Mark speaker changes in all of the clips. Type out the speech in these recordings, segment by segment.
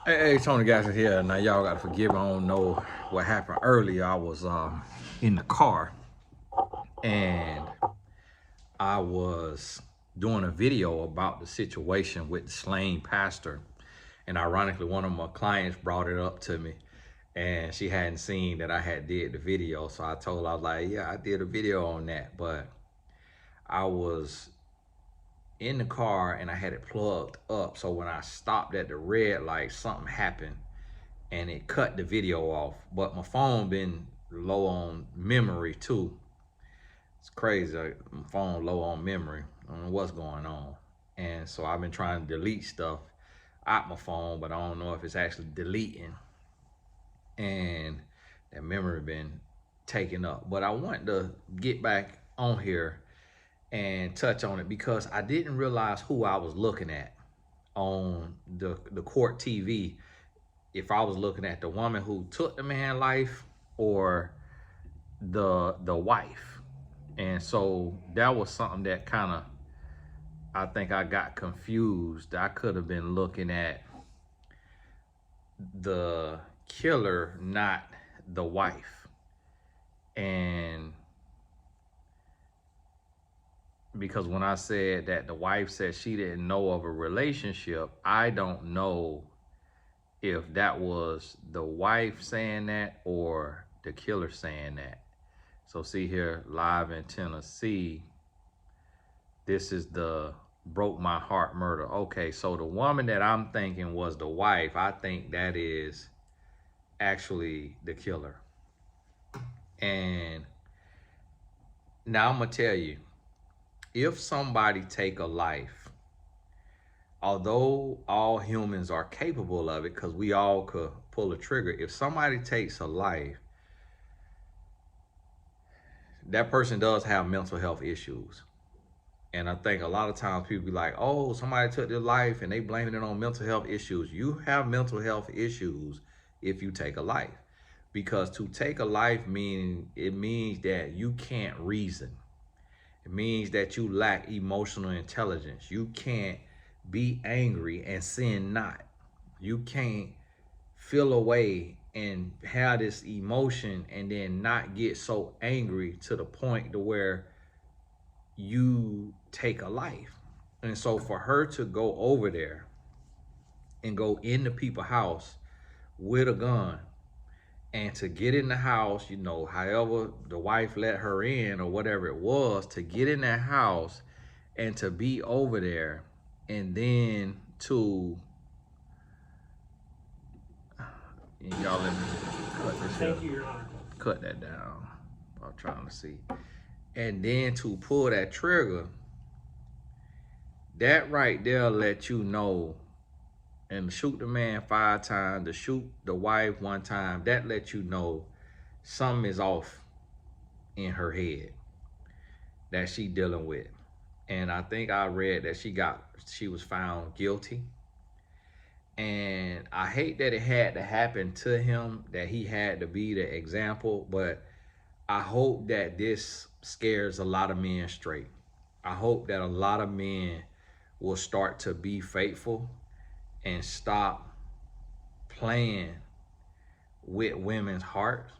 Speaker 1: Hey, Tony Gassett here. Now, y'all got to forgive me. I don't know what happened earlier. I was in the car and I was doing a video about the situation with the slain pastor. And ironically, one of my clients brought it up to me and she hadn't seen that I had did the video. So I told her, I was like, yeah, I did a video on that. But I was in the car and I had it plugged up. So when I stopped at the red light, something happened and it cut the video off. But my phone been low on memory too. It's crazy. My phone low on memory. I don't know what's going on. And so I've been trying to delete stuff out my phone, but I don't know if it's actually deleting. And that memory been taken up. But I want to get back on here and touch on it because I didn't realize who I was looking at on the court TV, if I was looking at the woman who took the man's life or the wife. And so that was something that kind of, I think I got confused. I could have been looking at the killer, not the wife. And because when I said that the wife said she didn't know of a relationship, I don't know if that was the wife saying that or the killer saying that. So see here, live in Tennessee, this is the broke my heart murder. Okay, so the woman that I'm thinking was the wife, I think that is actually the killer. And now I'm gonna tell you, if somebody take a life, although all humans are capable of it, because we all could pull a trigger, if somebody takes a life, that person does have mental health issues. And I think a lot of times people be like, oh, somebody took their life and they blaming it on mental health issues. You have mental health issues if you take a life. Because to take a life it means that you can't reason. It means that you lack emotional intelligence. You can't be angry and sin not. You can't feel away and have this emotion and then not get so angry to the point to where you take a life. And so for her to go over there and go in the people's house with a gun and to get in the house, you know, however the wife let her in or whatever it was, to get in that house and to be over there and then to, y'all let me cut this here. Thank you, Your Honor. Cut that down. I'm trying to see. And then to pull that trigger, that right there let you know, and to shoot the man 5 times, to shoot the wife 1 time, that let you know something is off in her head that she dealing with. And I think I read that she was found guilty. And I hate that it had to happen to him, that he had to be the example, but I hope that this scares a lot of men straight. I hope that a lot of men will start to be faithful and stop playing with women's hearts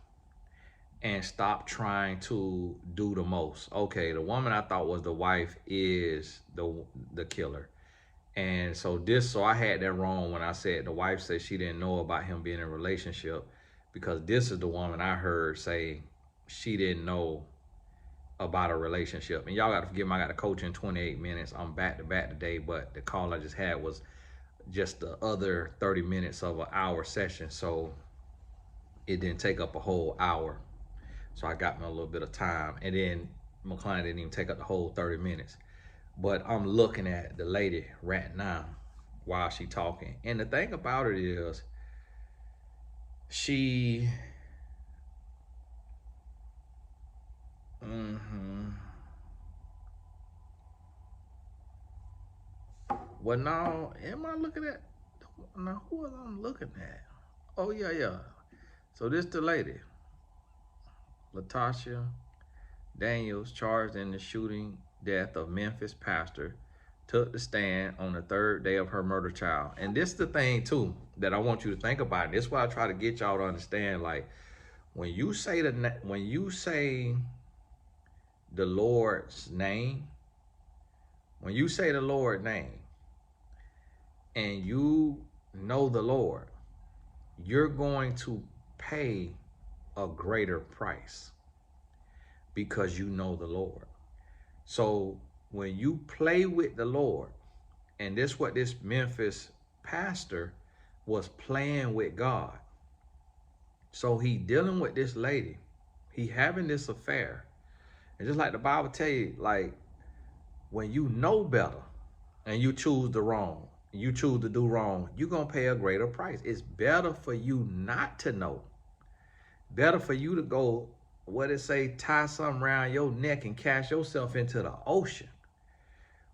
Speaker 1: and stop trying to do the most. Okay, the woman I thought was the wife is the killer. And so I had that wrong when I said the wife said she didn't know about him being in a relationship, because this is the woman I heard say she didn't know about a relationship. And y'all got to forgive me, I got to coach in 28 minutes. I'm back to back today, but the call I just had was just the other 30 minutes of an hour session. So it didn't take up a whole hour. So I got me a little bit of time. And then my client didn't even take up the whole 30 minutes. But I'm looking at the lady right now while she talking. And the thing about it is, she, well, now, am I looking at, now who am I looking at? Oh, yeah. So this the lady, Latasha Daniels, charged in the shooting death of Memphis pastor took the stand on the third day of her murder trial. And this is the thing too that I want you to think about. And this is why I try to get y'all to understand. Like when you say the Lord's name, when you say the Lord's name and you know the Lord, you're going to pay a greater price because you know the Lord. So when you play with the Lord, and this what this Memphis pastor was playing with God. So he dealing with this lady, he having this affair. And just like the Bible tell you, like when you know better and you choose the wrong, you choose to do wrong, you're gonna pay a greater price. It's better for you not to know. Better for you to go, what it say, tie something around your neck and cast yourself into the ocean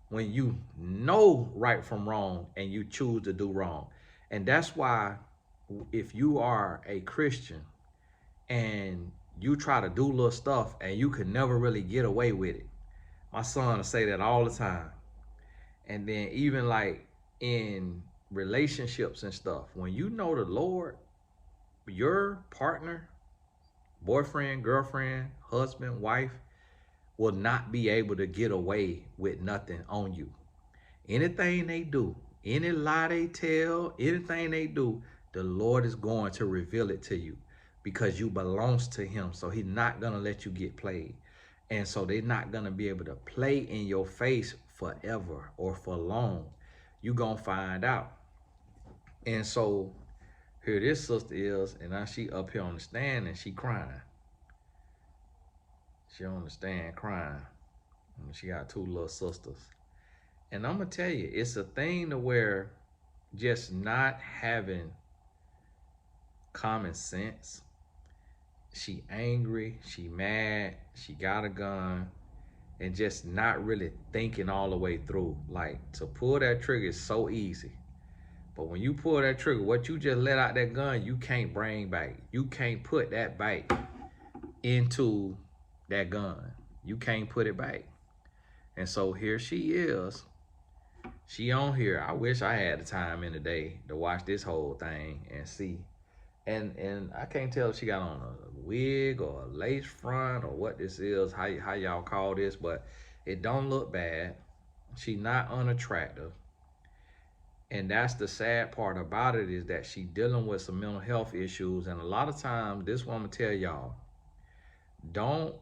Speaker 1: when you know right from wrong and you choose to do wrong. And that's why if you are a Christian and you try to do little stuff and you can never really get away with it. My son will say that all the time. And then even like in relationships and stuff, when you know the Lord, your partner, boyfriend, girlfriend, husband, wife, will not be able to get away with nothing on you. Anything they do, any lie they tell, anything they do, the Lord is going to reveal it to you because you belongs to him. So he's not going to let you get played. And so they're not going to be able to play in your face forever or for long. You're going to find out. And so here this sister is, and now she up here on the stand and she crying. She on the stand crying. And she got two little sisters. And I'm going to tell you, it's a thing to where just not having common sense. She angry, she mad, she got a gun, and just not really thinking all the way through. Like, to pull that trigger is so easy. But when you pull that trigger, what you just let out that gun, you can't bring back. You can't put that back into that gun. You can't put it back. And so here she is. She on here. I wish I had the time in the day to watch this whole thing and see. And I can't tell if she got on a wig or a lace front or what this is, how y'all call this, but it don't look bad. She not unattractive. And that's the sad part about it, is that she dealing with some mental health issues. And a lot of times, this woman tell y'all, don't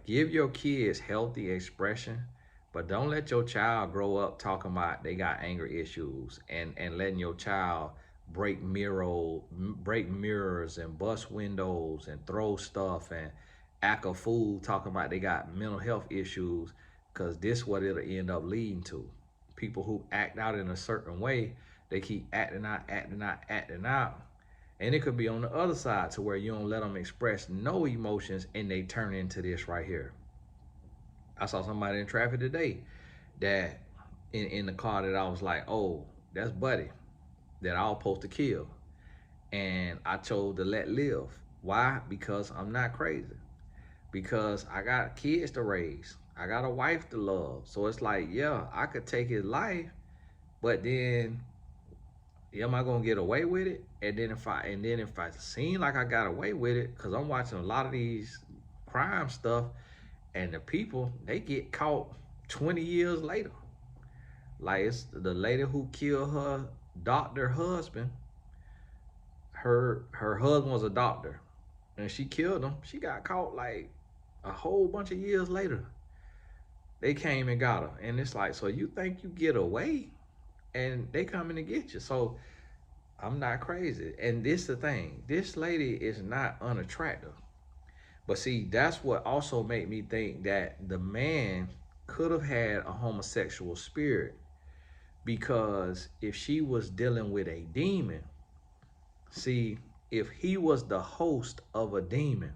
Speaker 1: give your kids healthy expression, but don't let your child grow up talking about they got anger issues and letting your child break mirrors and bust windows and throw stuff and act a fool talking about they got mental health issues, because this what it'll end up leading to. People who act out in a certain way, they keep acting out. And it could be on the other side to where you don't let them express no emotions and they turn into this right here. I saw somebody in traffic today that in the car that I was like, oh, that's Buddy that I was supposed to kill. And I chose to let live. Why? Because I'm not crazy. Because I got kids to raise. I got a wife to love. So it's like, yeah, I could take his life, but then am I gonna get away with it? And then if I seem like I got away with it, because I'm watching a lot of these crime stuff, and the people, they get caught 20 years later. Like, it's the lady who killed her doctor husband. Her husband was a doctor, and she killed him. She got caught like a whole bunch of years later. They came and got her. And it's like, so you think you get away and they coming to get you. So I'm not crazy. And this the thing, this lady is not unattractive. But see, that's what also made me think that the man could have had a homosexual spirit, because if she was dealing with a demon, see, if he was the host of a demon,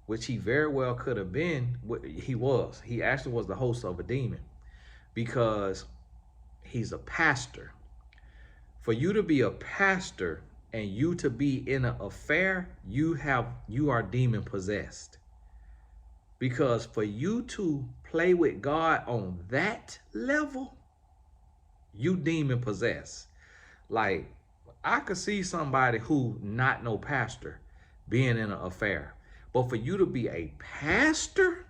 Speaker 1: which he very well could have been, he actually was the host of a demon, because he's a pastor. For you to be a pastor and you to be in an affair, you are demon possessed. Because for you to play with God on that level, You demon possessed. Like, I could see somebody who not no pastor being in an affair. But for you to be a pastor,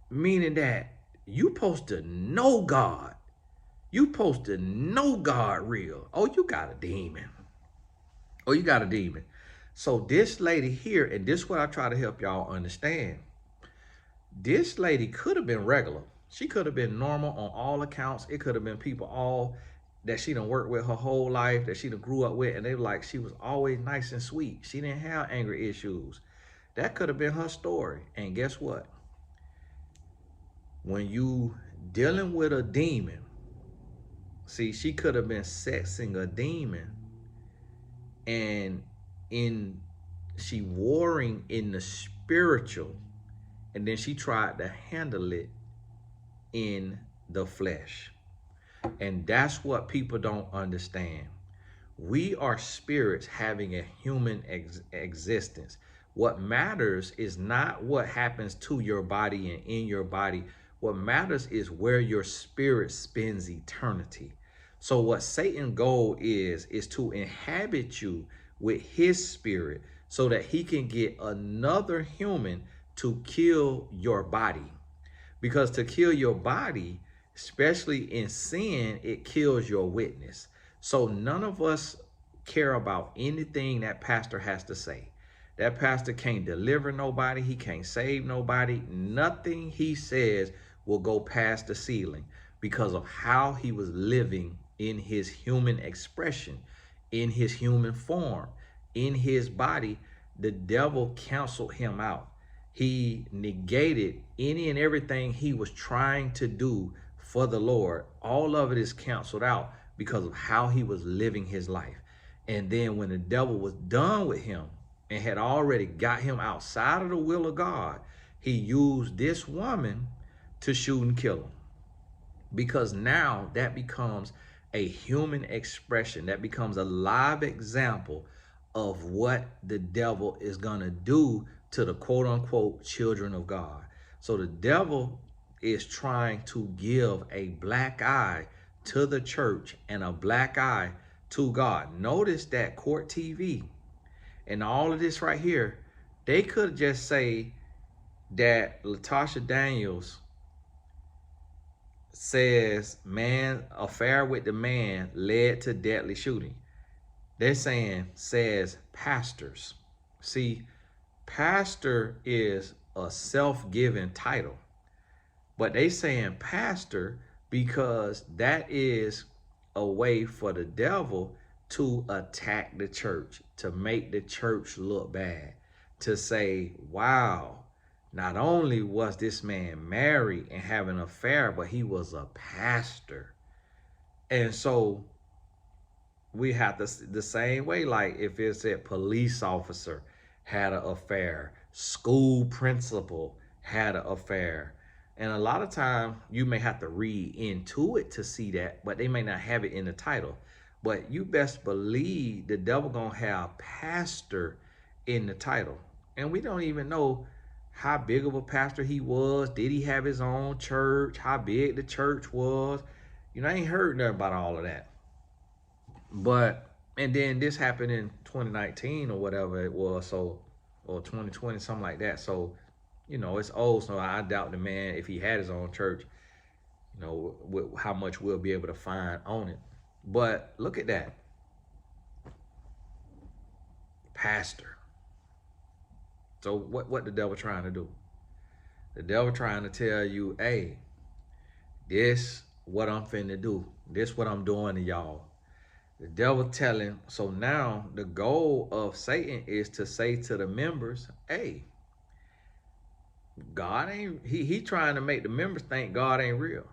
Speaker 1: meaning that you supposed to know God. You supposed to know God real. Oh, you got a demon. Oh, you got a demon. So this lady here, and this is what I try to help y'all understand. This lady could have been regular. She could have been normal on all accounts. It could have been people all that she done worked with her whole life, that she done grew up with, and they were like, she was always nice and sweet. She didn't have anger issues. That could have been her story. And guess what? When you dealing with a demon, see, she could have been sexing a demon, and she warring in the spiritual, and then she tried to handle it in the flesh. And that's what people don't understand. We are spirits having a human existence. What matters is not what happens to your body and in your body. What matters is where your spirit spends eternity. So what Satan's goal is to inhabit you with his spirit so that he can get another human to kill your body. Because to kill your body, especially in sin, it kills your witness. So none of us care about anything that pastor has to say. That pastor can't deliver nobody. He can't save nobody. Nothing he says will go past the ceiling because of how he was living in his human expression, in his human form, in his body. The devil canceled him out. He negated any and everything he was trying to do for the Lord. All of it is canceled out because of how he was living his life. And then when the devil was done with him and had already got him outside of the will of God, he used this woman to shoot and kill him. Because now that becomes a human expression. That becomes a live example of what the devil is going to do to the quote unquote children of God. So the devil is trying to give a black eye to the church and a black eye to God. Notice that Court TV and all of this right here, they could just say that Latasha Daniels says man affair with the man led to deadly shooting. They're saying says pastors. See, pastor is a self-given title, but they saying pastor because that is a way for the devil to attack the church, to make the church look bad, to say, wow, not only was this man married and having an affair, but he was a pastor. And so we have the same way, like if it's a police officer had an affair, school principal had an affair. And a lot of time you may have to read into it to see that, but they may not have it in the title. But you best believe the devil gonna have pastor in the title. And we don't even know how big of a pastor he was. Did he have his own church? How big the church was? You know, I ain't heard nothing about all of that. But, and then this happened in 2019 or whatever it was, so, or 2020, something like that. So, you know, it's old, so I doubt the man, if he had his own church, you know, how much we'll be able to find on it. But look at that. Pastor. So what the devil trying to do? The devil trying to tell you, hey, this what I'm finna do. This what I'm doing to y'all. The devil telling, so now the goal of Satan is to say to the members, hey, God ain't, he trying to make the members think God ain't real.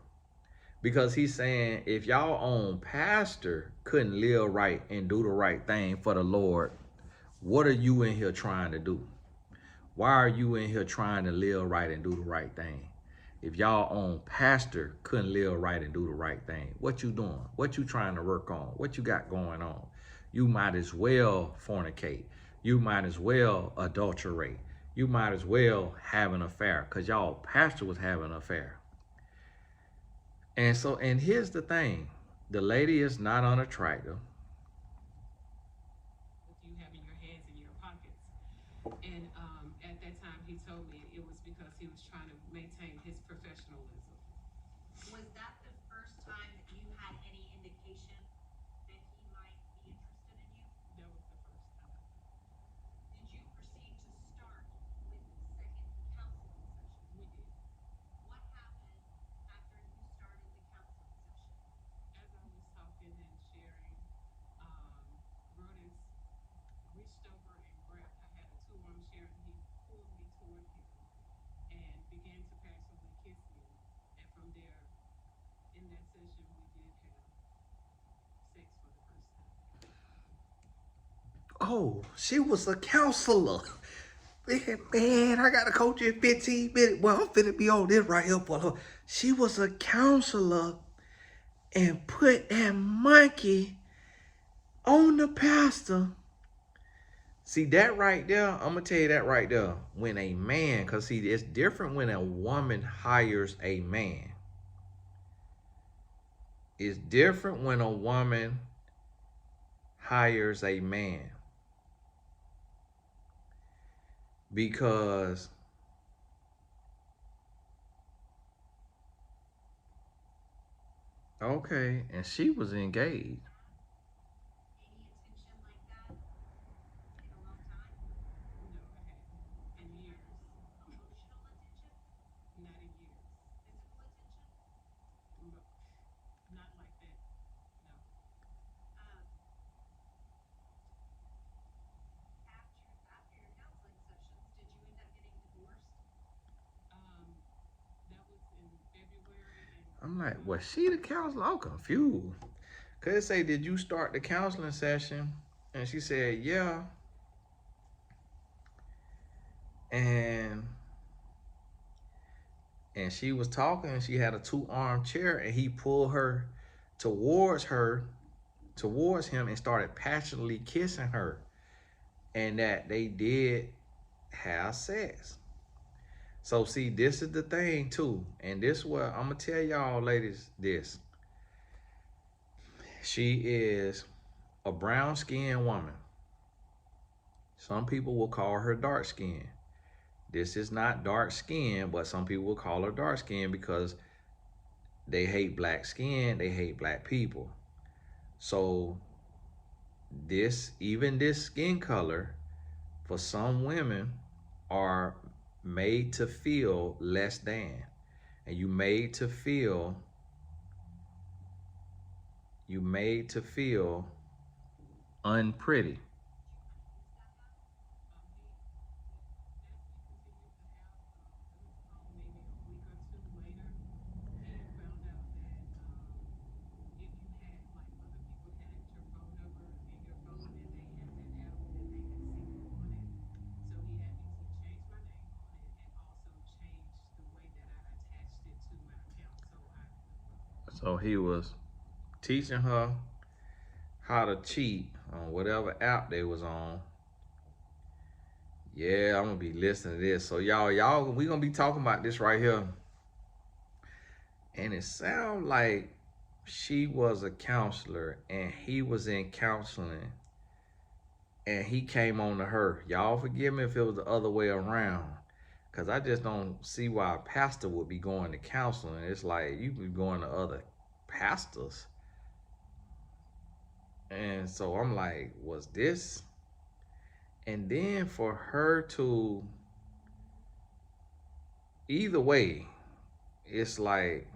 Speaker 1: Because he's saying, if y'all own pastor couldn't live right and do the right thing for the Lord, what are you in here trying to do? Why are you in here trying to live right and do the right thing? If y'all own pastor couldn't live right and do the right thing, what you doing? What you trying to work on? What you got going on? You might as well fornicate. You might as well adulterate. You might as well have an affair, because y'all pastor was having an affair. And here's the thing. The lady is not unattractive.
Speaker 2: You having your hands in your pockets. And at that time, he told me it was because he was trying to maintain his professionalism. Was that the first time that you had any indication that he might be interested in you? That was the first time. Did you proceed to start with the second counseling session? We did. What happened after you started the counseling session? As I was talking and sharing, Rodents reached over and grabbed. I had a two-arm chair, and he pulled me toward him and began to passionately kiss me. And from there, in that session, we did have sex for the first time.
Speaker 1: Oh, she was a counselor. Man, I got to coach you in 15 minutes. Well, I'm finna be on this right here for her. She was a counselor and put that monkey on the pastor. See that right there? I'm gonna tell you that right there. When a man, cause see, it's different when a woman hires a man. It's different when a woman hires a man. Because okay, and she was engaged.
Speaker 2: Any attention like that in a long time? No, I hadn't. In years. Emotional attention? Not in years. Physical attention? No, not like that. No. Um, after your counseling sessions, did you end up getting divorced? Um, that was in February, and
Speaker 1: I'm like, was she the counselor? I'm confused. Cause it say, did you start the counseling session? And she said, yeah. And she was talking, and she had a two-arm chair, and he pulled her towards her, towards him, and started passionately kissing her. And that they did have sex. So see, this is the thing too. And this is what I'm gonna tell y'all ladies this. She is a brown skinned woman. Some people will call her dark skinned. This is not dark skin, but some people will call her dark skin because they hate black skin, they hate black people. So even this skin color for some women are made to feel less than. And you made to feel unpretty. So he was teaching her how to cheat on whatever app they was on. Yeah, I'm gonna be listening to this. So we gonna be talking about this right here. And it sounds like she was a counselor and he was in counseling and he came on to her. Y'all forgive me if it was the other way around. Cause I just don't see why a pastor would be going to counseling. It's like you be going to other pastors. And so I'm like, was this? And then for her to, either way, it's like,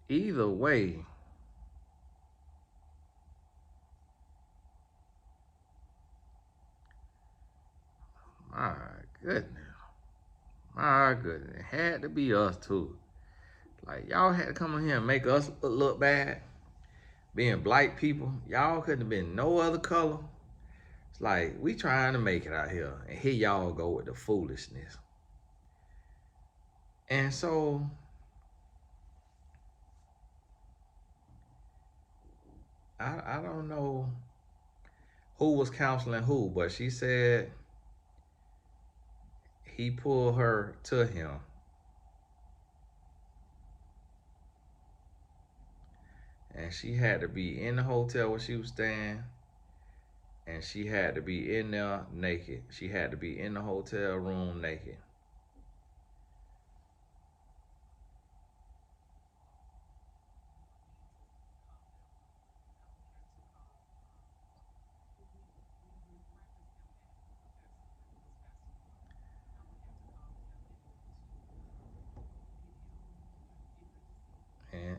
Speaker 1: either way, my goodness, my goodness, it had to be us too. Like y'all had to come in here and make us look bad. Being black people, y'all couldn't have been no other color. It's like we trying to make it out here, and here y'all go with the foolishness. And so I don't know who was counseling who, but she said he pulled her to him And she had to be in the hotel where she was staying, and she had to be in there naked. She had to be in the hotel room naked. And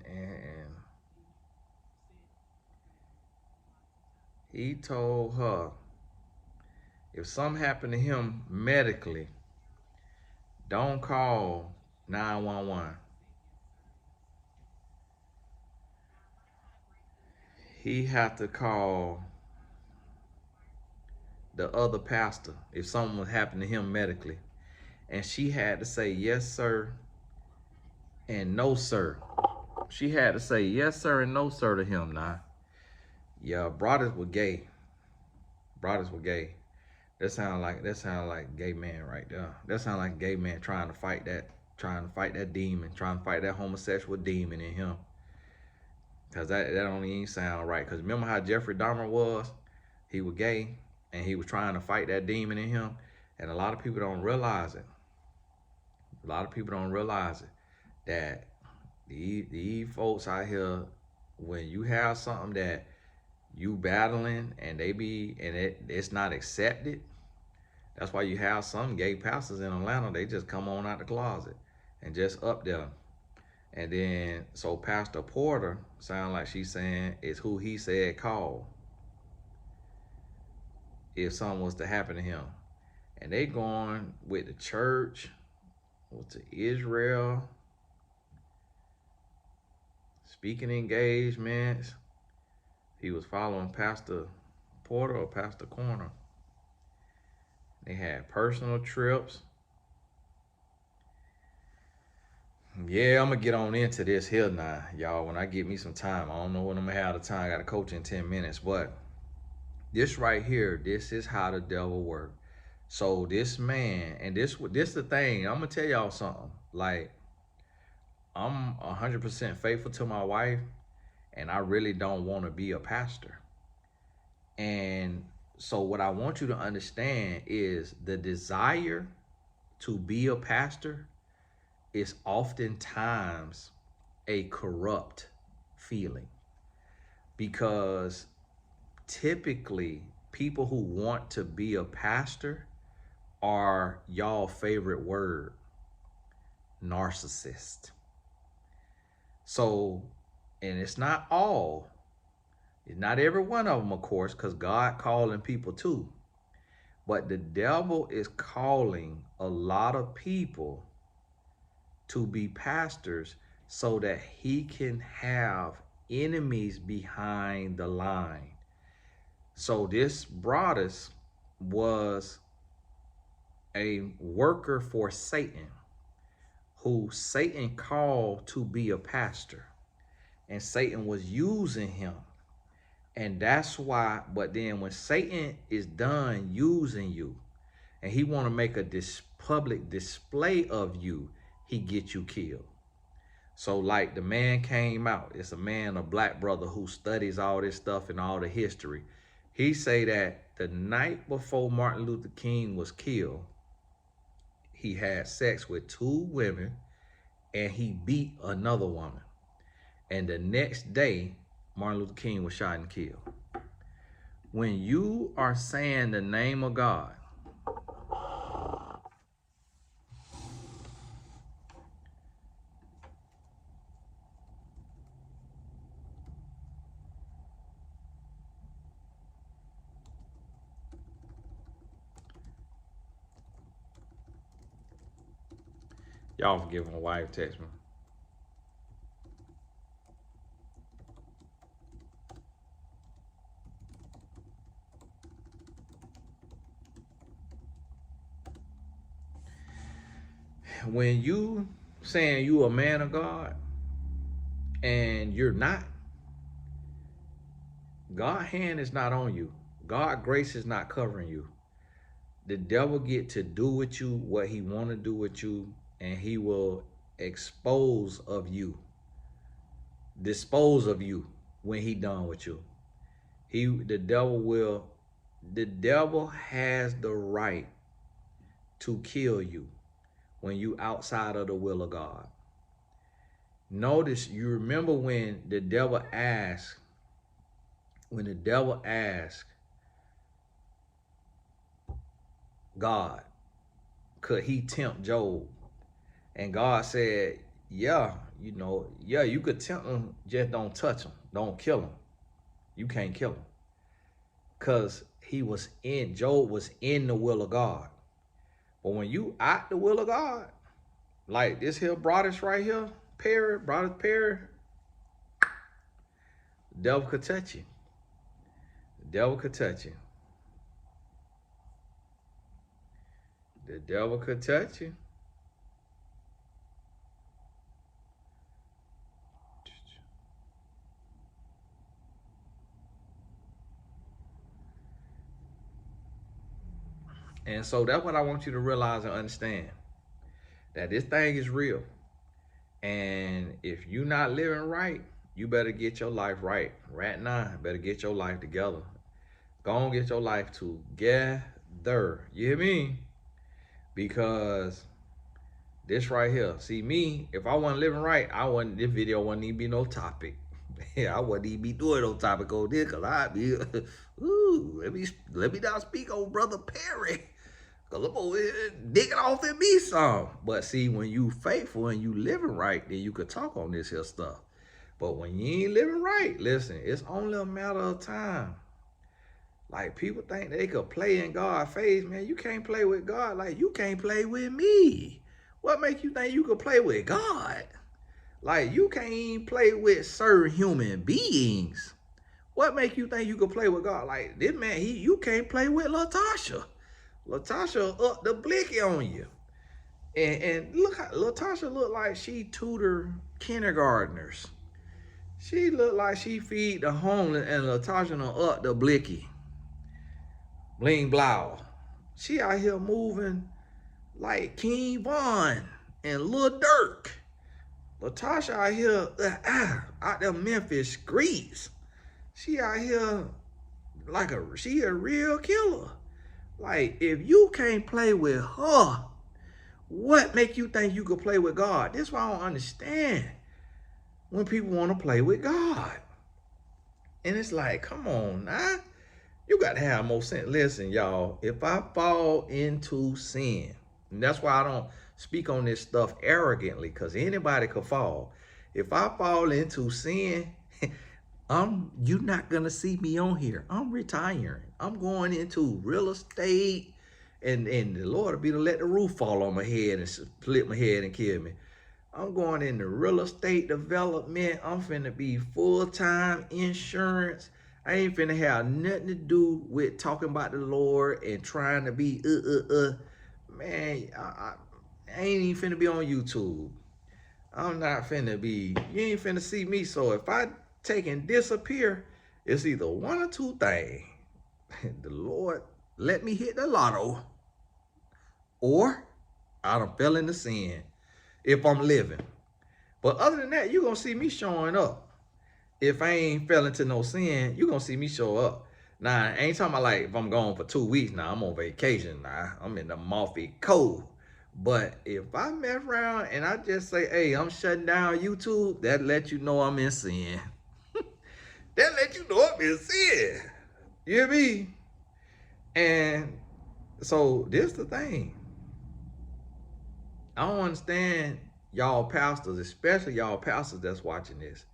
Speaker 1: he told her if something happened to him medically, don't call 911. He had to call the other pastor if something was happening to him medically. And she had to say yes, sir, and no, sir. She had to say yes, sir, and no, sir to him now. Yeah, brothers were gay. Brothers were gay. That sound like gay man right there. That sound like gay man trying to fight that demon, trying to fight that homosexual demon in him. Cause that don't even sound right. Cause remember how Jeffrey Dahmer was? He was gay and he was trying to fight that demon in him. And a lot of people don't realize it. A lot of people don't realize it. That these folks out here, when you have something that you battling and it's not accepted, that's why you have some gay pastors in Atlanta. They just come on out the closet and just up there. And then, so Pastor Porter sound like she's saying it's who he said call if something was to happen to him. And they going with the church, to Israel, speaking engagements. He was following Pastor Porter or Pastor Corner. They had personal trips. Yeah, I'm gonna get on into this here now, y'all. When I get me some time, I don't know when I'm gonna have the time. I got to coach in 10 minutes, but this right here, this is how the devil works. So this man, and this the thing. I'm gonna tell y'all something. Like, I'm 100% faithful to my wife, and I really don't want to be a pastor. And so what I want you to understand is the desire to be a pastor is oftentimes a corrupt feeling, because typically people who want to be a pastor are y'all favorite word, narcissist. So, and it's not every one of them, of course, because God calling people too. But the devil is calling a lot of people to be pastors so that he can have enemies behind the line. So this Broadus was a worker for Satan, who Satan called to be a pastor. And Satan was using him. And that's why, but then when Satan is done using you and he want to make a public display of you, he gets you killed. So like the man came out, it's a man, a black brother who studies all this stuff and all the history. He say that the night before Martin Luther King was killed, he had sex with 2 women and he beat another woman. And the next day, Martin Luther King was shot and killed. When you are saying the name of God, y'all forgive my wife text me. When you saying you a man of God and you're not, God's hand is not on you. God's grace is not covering you. The devil get to do with you what he want to do with you, and he will dispose of you. when he done with you. The devil has the right to kill you when you outside of the will of God. Notice, you remember when the devil asked God, could he tempt Job? And God said, yeah, you could tempt him, just don't touch him. Don't kill him. You can't kill him. Because Job was in the will of God. But when you out the will of God, like this here broadest right here, broadest Perry, the devil could touch you. The devil could touch you. The devil could touch you. And so that's what I want you to realize and understand. That this thing is real. And if you're not living right, you better get your life right. Right now, better get your life together. Go on, get your life together. You hear me? Because this right here, see me, if I wasn't living right, this video wouldn't even be no topic. I wouldn't even be doing no topic on this, because I'd be, let me not speak on Brother Perry. Because I'm over here digging off at me some. But see, when you faithful and you living right, then you could talk on this here stuff. But when you ain't living right, listen, it's only a matter of time. Like, people think they could play in God's face, man. You can't play with God like you can't play with me. What make you think you could play with God? Like, you can't even play with certain human beings. What make you think you could play with God? Like, this man, you can't play with Latasha. Latasha up the blicky on you. And look how Latasha look like she tutor kindergartners. She look like she feed the homeless, and Latasha up the blicky. Bling blow. She out here moving like King Von and Lil Durk. Latasha out here out there Memphis streets. She out here like she a real killer. Like, if you can't play with her, what make you think you could play with God? This is why I don't understand when people want to play with God. And it's like, come on now. You got to have more sense. Listen, y'all, if I fall into sin, and that's why I don't speak on this stuff arrogantly, because anybody could fall. If I fall into sin, you're not gonna see me on here. I'm retiring. I'm going into real estate, and the Lord will be to let the roof fall on my head and split my head and kill me. I'm going into real estate development. I'm finna be full-time insurance. I ain't finna have nothing to do with talking about the Lord and trying to be Man, I ain't even finna be on YouTube. I'm not finna be. You ain't finna see me. So if I take and disappear, it's either one or two things. The Lord let me hit the lotto, or I done fell into sin if I'm living. But other than that, you're going to see me showing up. If I ain't fell into no sin, you're going to see me show up. Now, I ain't talking about like if I'm gone for 2 weeks now, I'm on vacation now. I'm in the Malfi Cove. But if I mess around and I just say, hey, I'm shutting down YouTube, that let you know I'm in sin. That let you know I'm in sin. You hear me? And so this the thing. I don't understand y'all pastors, especially y'all pastors that's watching this.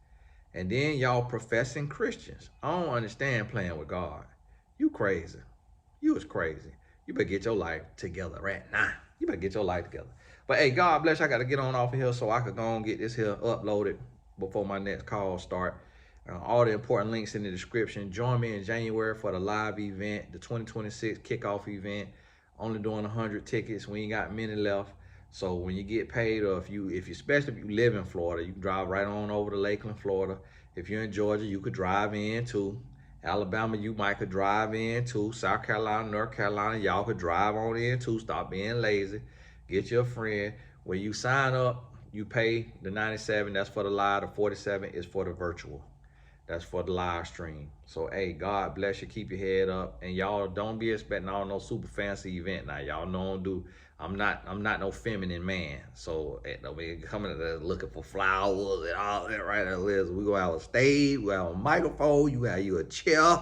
Speaker 1: And then y'all professing Christians. I don't understand playing with God. You crazy. You was crazy. You better get your life together right now. You better get your life together. But hey, God bless you. I got to get on off of here so I could go and get this here uploaded before my next call start. All the important links in the description. Join me in January for the live event, the 2026 Kickoff event. Only doing 100 tickets. We ain't got many left. So when you get paid, or especially if you live in Florida, you can drive right on over to Lakeland, Florida. If you're in Georgia, you could drive in too. Alabama, you might could drive in too. South Carolina, North Carolina, y'all could drive on in too. Stop being lazy. Get your friend. When you sign up, you pay the $97. That's for the live. The $47 is for the virtual. That's for the live stream. So hey, God bless you. Keep your head up, and y'all don't be expecting all no super fancy event. Now y'all know I'm not no feminine man. So don't be coming there looking for flowers and all that. Right there, Liz. We gonna have a stage. We gonna have a microphone. You have you a chair.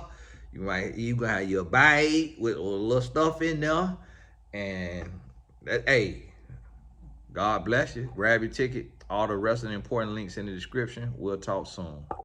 Speaker 1: You gonna have your bag with a little stuff in there, and hey, God bless you. Grab your ticket. All the rest of the important links in the description. We'll talk soon.